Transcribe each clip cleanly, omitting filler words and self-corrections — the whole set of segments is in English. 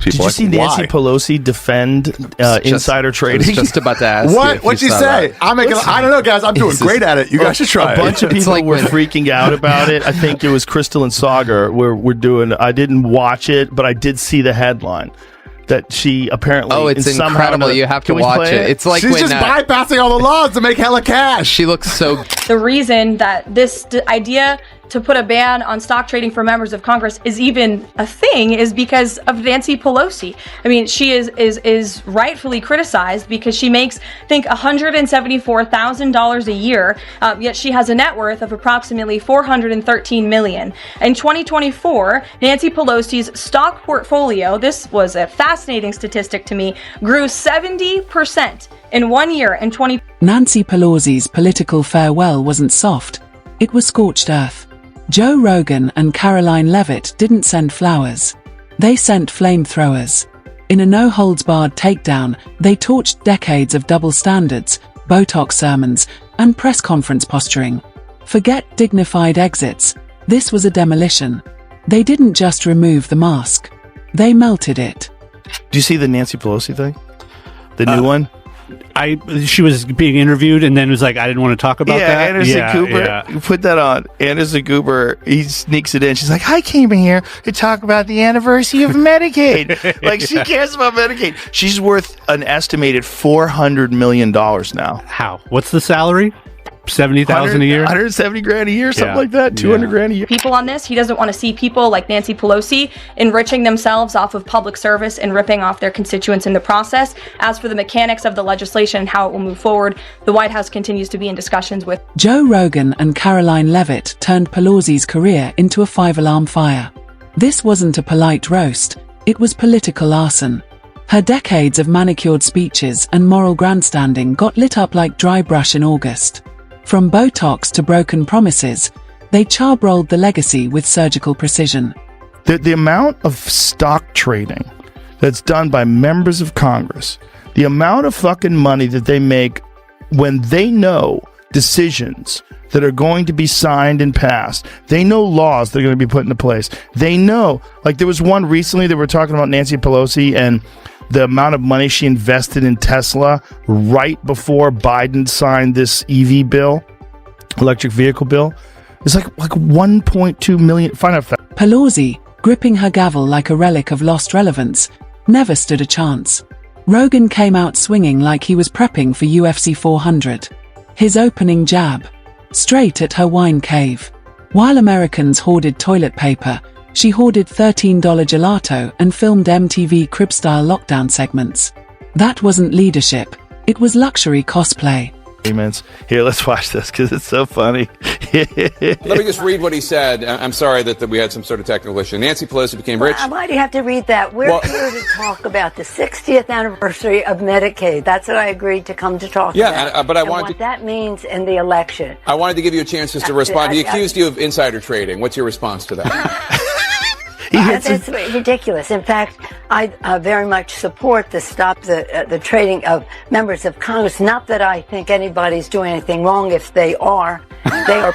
Did you see Nancy Pelosi defend insider trading? I was just about to ask. What'd you say? I don't know, guys. I'm doing great at it. You guys should try. A bunch of people were freaking out about it. I think it was Crystal and Sagar were doing. I didn't watch it, but I did see the headline that she apparently. Oh, it's incredible! You have to watch it. It's like she's just bypassing all the laws to make hella cash. She looks so. The reason that this idea to put a ban on stock trading for members of Congress is even a thing is because of Nancy Pelosi. I mean, she is rightfully criticized because she makes, I think, $174,000 a year, yet she has a net worth of approximately $413 million. In 2024, Nancy Pelosi's stock portfolio, this was a fascinating statistic to me, grew 70% in 1 year in 20. Nancy Pelosi's political farewell wasn't soft. It was scorched earth. Joe Rogan and Karoline Leavitt didn't send flowers. They sent flamethrowers. In a no-holds-barred takedown, they torched decades of double standards, Botox sermons, and press conference posturing. Forget dignified exits. This was a demolition. They didn't just remove the mask. They melted it. Do you see the Nancy Pelosi thing? The new one? She was being interviewed and then was like, I didn't want to talk about that. Anderson Cooper, you put that on. Anderson Cooper, he sneaks it in. She's like, I came in here to talk about the anniversary of Medicaid. Like, she cares about Medicaid. She's worth an estimated $400 million now. How? What's the salary? 70,000 a year, 170 grand a year, something like that. 200 grand a year. People on this, he doesn't want to see people like Nancy Pelosi enriching themselves off of public service and ripping off their constituents in the process. As for the mechanics of the legislation and how it will move forward, the White House continues to be in discussions with. Joe Rogan and Karoline Leavitt turned Pelosi's career into a five-alarm fire. This wasn't a polite roast, it was political arson. Her decades of manicured speeches and moral grandstanding got lit up like dry brush in August. From Botox to broken promises, they charbroiled the legacy with surgical precision. The amount of stock trading that's done by members of Congress, the amount of fucking money that they make when they know decisions that are going to be signed and passed, they know laws that are going to be put into place. They know, like there was one recently that we're talking about Nancy Pelosi and the amount of money she invested in Tesla right before Biden signed this EV bill, electric vehicle bill. It's like 1.2 million. Find out that. Pelosi, gripping her gavel like a relic of lost relevance, never stood a chance. Rogan came out swinging like he was prepping for UFC 400. His opening jab, straight at her wine cave. While Americans hoarded toilet paper, she hoarded $13 gelato and filmed MTV Crib-style lockdown segments. That wasn't leadership, it was luxury cosplay. Here, let's watch this because it's so funny. Let me just read what he said. I'm sorry that we had some sort of technical issue. Nancy Pelosi became rich. Why do you have to read that? We're here to talk about the 60th anniversary of Medicaid. That's what I agreed to come to talk about. Yeah, but I wanted what that means in the election. I wanted to give you a chance just to respond. He accused you of insider trading. What's your response to that? It's ridiculous. In fact, I very much support the stop the trading of members of Congress. Not that I think anybody's doing anything wrong. If they are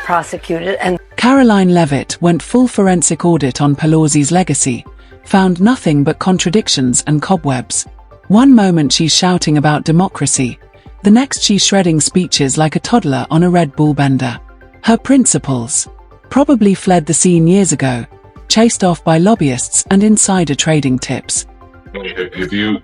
prosecuted. And Karoline Leavitt went full forensic audit on Pelosi's legacy, found nothing but contradictions and cobwebs. One moment she's shouting about democracy, the next she's shredding speeches like a toddler on a Red Bull bender. Her principles probably fled the scene years ago, chased off by lobbyists and insider trading tips. Have you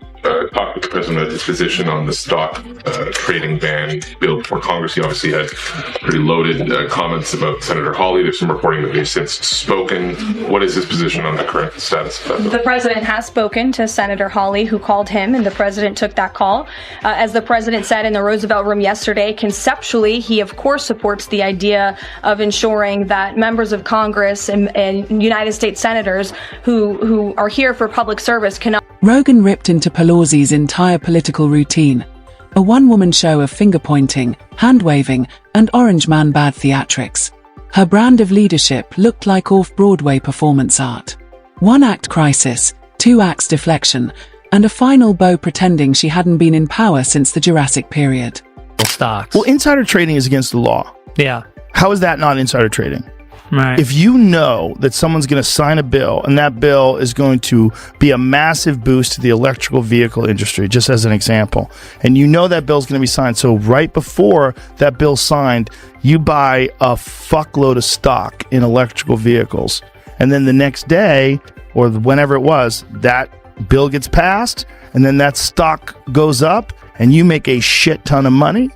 talked with the president about his position on the stock trading ban bill before Congress? He obviously had pretty loaded comments about Senator Hawley. There's some reporting that they've since spoken. What is his position on the current status of that bill? The president has spoken to Senator Hawley, who called him, and the president took that call. As the president said in the Roosevelt Room yesterday, conceptually, he of course supports the idea of ensuring that members of Congress and United States senators who are here for public service cannot. Rogan ripped into Pelosi's entire political routine, a one-woman show of finger-pointing, hand-waving, and Orange Man bad theatrics. Her brand of leadership looked like off-Broadway performance art. One-act crisis, two acts deflection, and a final bow pretending she hadn't been in power since the Jurassic period. Stocks. Well, insider trading is against the law. Yeah. How is that not insider trading? Right. If you know that someone's going to sign a bill and that bill is going to be a massive boost to the electrical vehicle industry, just as an example, and you know that bill's going to be signed, so right before that bill's signed, you buy a fuckload of stock in electrical vehicles, and then the next day or whenever it was, that bill gets passed, and then that stock goes up, and you make a shit ton of money.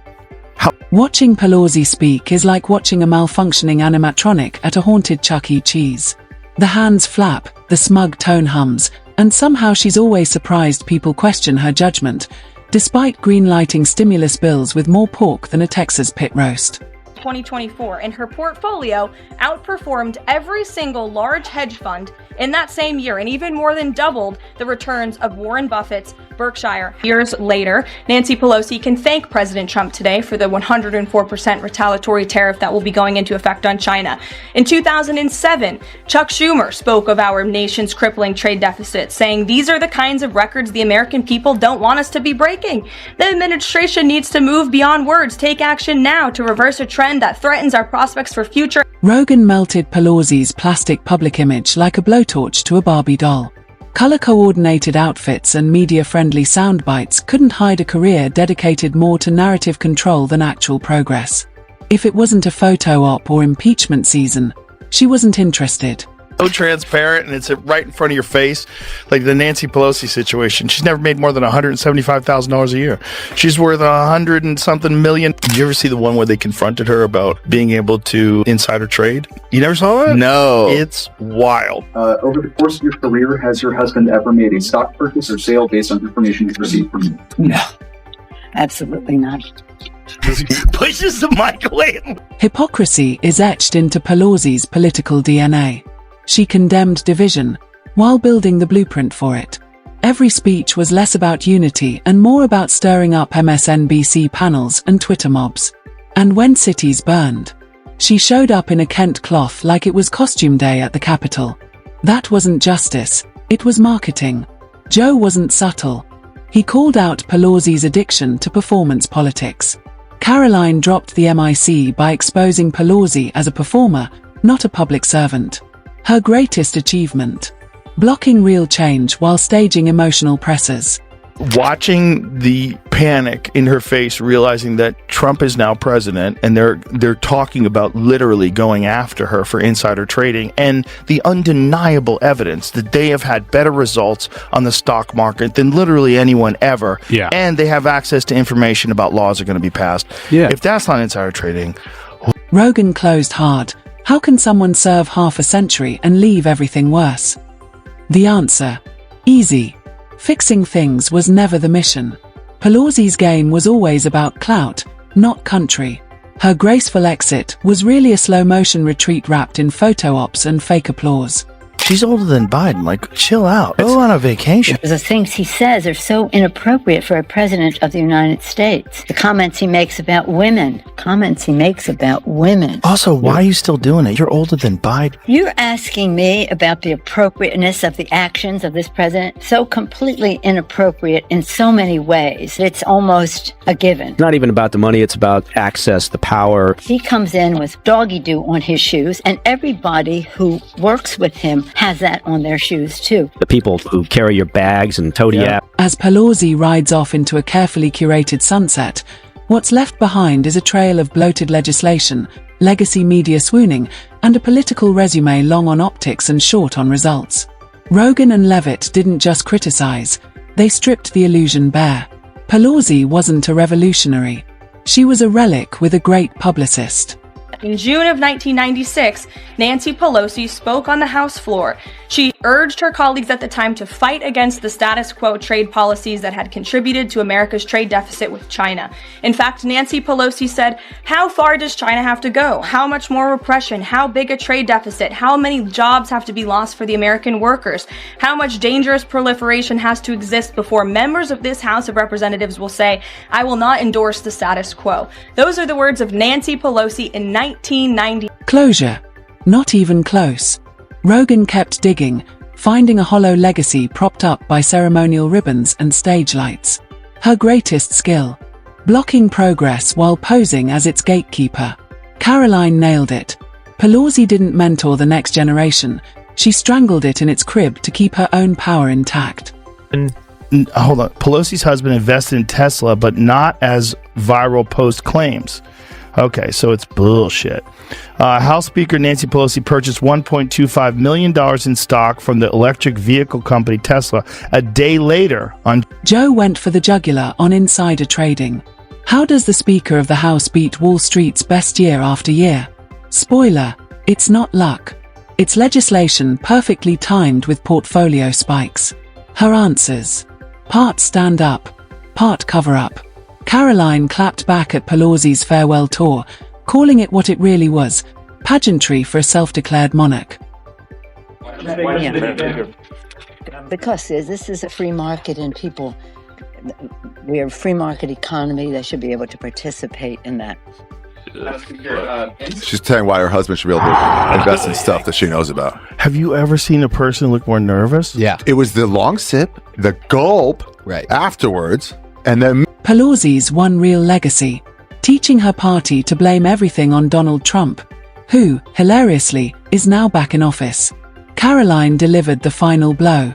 Watching Pelosi speak is like watching a malfunctioning animatronic at a haunted Chuck E. Cheese. The hands flap, the smug tone hums, and somehow she's always surprised people question her judgment, despite green-lighting stimulus bills with more pork than a Texas pit roast. 2024, and her portfolio outperformed every single large hedge fund in that same year, and even more than doubled the returns of Warren Buffett's Berkshire. Years later, Nancy Pelosi can thank President Trump today for the 104% retaliatory tariff that will be going into effect on China. In 2007, Chuck Schumer spoke of our nation's crippling trade deficit, saying these are the kinds of records the American people don't want us to be breaking. The administration needs to move beyond words, take action now to reverse a trend that threatens our prospects for future. Rogan melted Pelosi's plastic public image like a blowtorch to a Barbie doll. Color-coordinated outfits and media-friendly sound bites couldn't hide a career dedicated more to narrative control than actual progress. If it wasn't a photo op or impeachment season, she wasn't interested. So transparent, and it's right in front of your face, like the Nancy Pelosi situation. She's never made more than $175,000 a year. She's worth $100 and something million. Did you ever see the one where they confronted her about being able to insider trade? You never saw that? No. It's wild. Over the course of your career, has your husband ever made a stock purchase or sale based on information he's received from you? No, absolutely not. Pushes the mic away. Hypocrisy is etched into Pelosi's political DNA. She condemned division, while building the blueprint for it. Every speech was less about unity and more about stirring up MSNBC panels and Twitter mobs. And when cities burned, she showed up in a Kent cloth like it was costume day at the Capitol. That wasn't justice, it was marketing. Joe wasn't subtle. He called out Pelosi's addiction to performance politics. Karoline dropped the MIC by exposing Pelosi as a performer, not a public servant. Her greatest achievement: blocking real change while staging emotional presses. Watching the panic in her face, realizing that Trump is now president, and they're talking about literally going after her for insider trading, and the undeniable evidence that they have had better results on the stock market than literally anyone ever. Yeah. And they have access to information about laws that are going to be passed. Yeah. If that's not insider trading. Rogan closed hard. How can someone serve half a century and leave everything worse? The answer: easy. Fixing things was never the mission. Pelosi's game was always about clout, not country. Her graceful exit was really a slow-motion retreat wrapped in photo ops and fake applause. She's older than Biden. Like, chill out. Go on a vacation. The things he says are so inappropriate for a president of the United States. The comments he makes about women. Also, why are you still doing it? You're older than Biden. You're asking me about the appropriateness of the actions of this president? So completely inappropriate in so many ways. It's almost a given. It's not even about the money. It's about access, the power. He comes in with doggy-doo on his shoes, and everybody who works with him has that on their shoes too. The people who carry your bags and toady app. As Pelosi rides off into a carefully curated sunset, what's left behind is a trail of bloated legislation, legacy media swooning, and a political resume long on optics and short on results. Rogan and Leavitt didn't just criticize, they stripped the illusion bare. Pelosi wasn't a revolutionary. She was a relic with a great publicist. In June of 1996, Nancy Pelosi spoke on the House floor. She urged her colleagues at the time to fight against the status quo trade policies that had contributed to America's trade deficit with China. In fact, Nancy Pelosi said, "How far does China have to go? How much more repression? How big a trade deficit? How many jobs have to be lost for the American workers? How much dangerous proliferation has to exist before members of this House of Representatives will say, 'I will not endorse the status quo'?" Those are the words of Nancy Pelosi in 1990. Closure. Not even close. Rogan kept digging, finding a hollow legacy propped up by ceremonial ribbons and stage lights. Her greatest skill: blocking progress while posing as its gatekeeper. Karoline nailed it. Pelosi didn't mentor the next generation. She strangled it in its crib to keep her own power intact. Hold on. Pelosi's husband invested in Tesla, but not as viral post claims. Okay, so it's bullshit. House Speaker Nancy Pelosi purchased $1.25 million in stock from the electric vehicle company Tesla a day later on. Joe went for the jugular on insider trading. How does the Speaker of the House beat Wall Street's best year after year? Spoiler, it's not luck. It's legislation perfectly timed with portfolio spikes. Her answers: part stand up, part cover up. Karoline clapped back at Pelosi's farewell tour, calling it what it really was, pageantry for a self-declared monarch. Yeah. Because this is a free market and people, we're a free market economy. They should be able to participate in that. She's telling why her husband should be able to invest in stuff that she knows about. Have you ever seen a person look more nervous? Yeah. It was the long sip, the gulp afterwards, and then Pelosi's one real legacy, teaching her party to blame everything on Donald Trump, who, hilariously, is now back in office. Karoline delivered the final blow.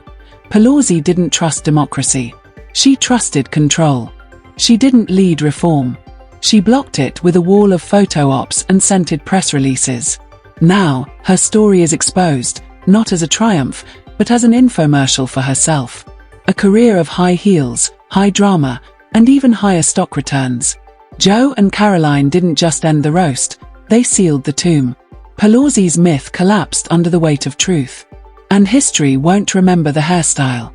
Pelosi didn't trust democracy. She trusted control. She didn't lead reform. She blocked it with a wall of photo ops and scented press releases. Now, her story is exposed, not as a triumph, but as an infomercial for herself. A career of high heels, high drama, and even higher stock returns. Joe and Karoline didn't just end the roast, they sealed the tomb. Pelosi's myth collapsed under the weight of truth. And history won't remember the hairstyle.